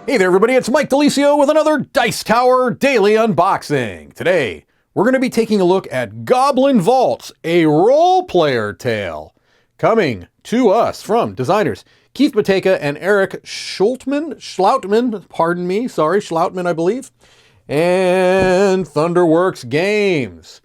Hey there everybody, it's Mike Delisio with another Dice Tower Daily Unboxing. Today, we're going to be taking a look at Goblin Vaults, a role-player tale. Coming to us from designers Keith Matejka and Eric Schloutman, pardon me, sorry, Schloutman I believe, and Thunderworks Games.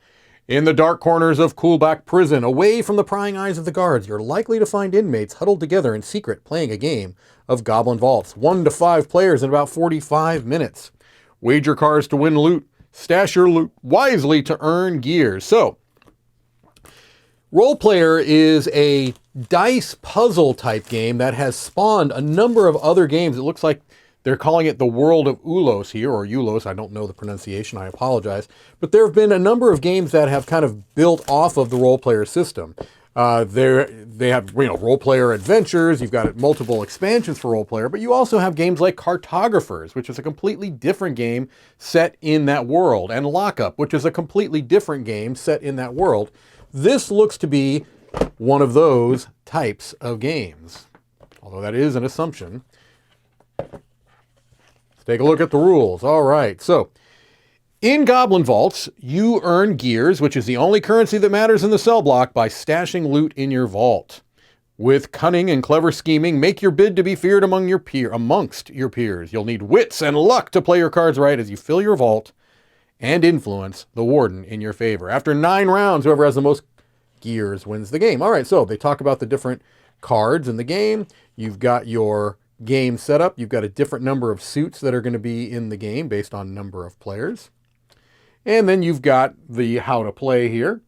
In the dark corners of Coolback Prison, away from the prying eyes of the guards, you're likely to find inmates huddled together in secret playing a game of Goblin Vaults. 1 to 5 players in about 45 minutes. Wager cards to win loot. Stash your loot wisely to earn gears. So, Role Player is a dice puzzle type game that has spawned a number of other games. It looks like they're calling it the World of Ulos here, or Ulos. I don't know the pronunciation. I apologize. But there have been a number of games that have kind of built off of the Role Player system. They have, Role Player Adventures. You've got multiple expansions for Role Player, but you also have games like Cartographers, which is a completely different game set in that world, and Lockup, which is a completely different game set in that world. This looks to be one of those types of games, although that is an assumption. Take a look at the rules. All right, so in Goblin Vaults, you earn gears, which is the only currency that matters in the cell block, by stashing loot in your vault. With cunning and clever scheming, make your bid to be feared amongst your peers. You'll need wits and luck to play your cards right as you fill your vault and influence the warden in your favor. After 9 rounds, whoever has the most gears wins the game. All right, so they talk about the different cards in the game. You've got your game setup. You've got a different number of suits that are going to be in the game based on number of players. And then you've got the how to play here.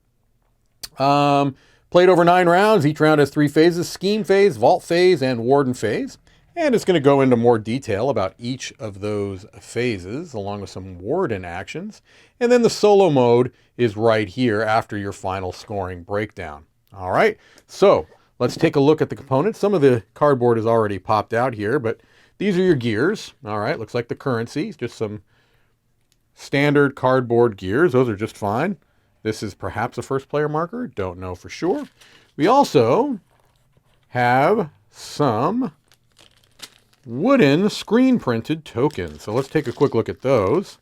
Played over 9 rounds. Each round has 3 phases: scheme phase, vault phase, and warden phase. And it's going to go into more detail about each of those phases, along with some warden actions. And then the solo mode is right here after your final scoring breakdown. All right, so let's take a look at the components. Some of the cardboard is already popped out here, but these are your gears. All right, looks like the currency, just some standard cardboard gears. Those are just fine. This is perhaps a first player marker. Don't know for sure. We also have some wooden screen printed tokens. So let's take a quick look at those,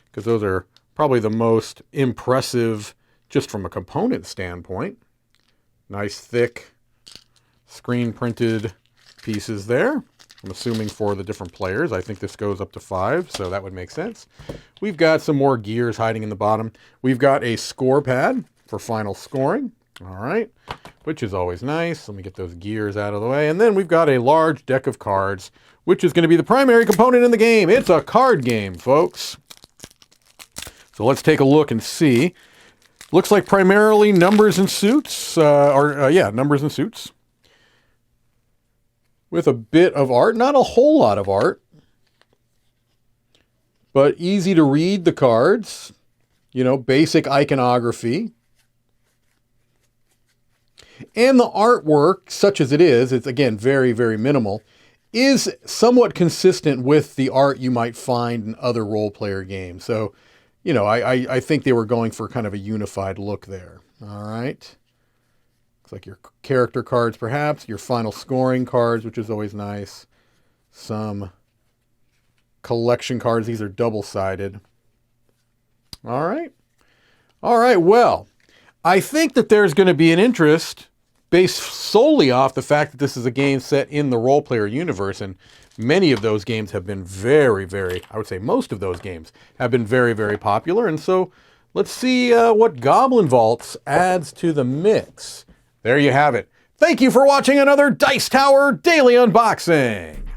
because those are probably the most impressive just from a component standpoint. Nice thick screen printed pieces there. I'm assuming for the different players. I think this goes up to 5, so that would make sense. We've got some more gears hiding in the bottom. We've got a score pad for final scoring. All right, which is always nice. Let me get those gears out of the way. And then we've got a large deck of cards, which is going to be the primary component in the game. It's a card game, folks. So let's take a look and see. Looks like primarily numbers and suits, numbers and suits. With a bit of art, not a whole lot of art, but easy to read the cards, basic iconography. And the artwork, such as it is, it's again very, very minimal, is somewhat consistent with the art you might find in other role player games. So, I think they were going for kind of a unified look there. All right. Looks like your character cards, perhaps, your final scoring cards, which is always nice. Some collection cards. These are double-sided. All right. All right, well, I think that there's going to be an interest based solely off the fact that this is a game set in the Role Player universe, and many of those games have been very, very, I would say most of those games have been very, very popular. And so let's see what Goblin Vaults adds to the mix. There you have it. Thank you for watching another Dice Tower Daily Unboxing.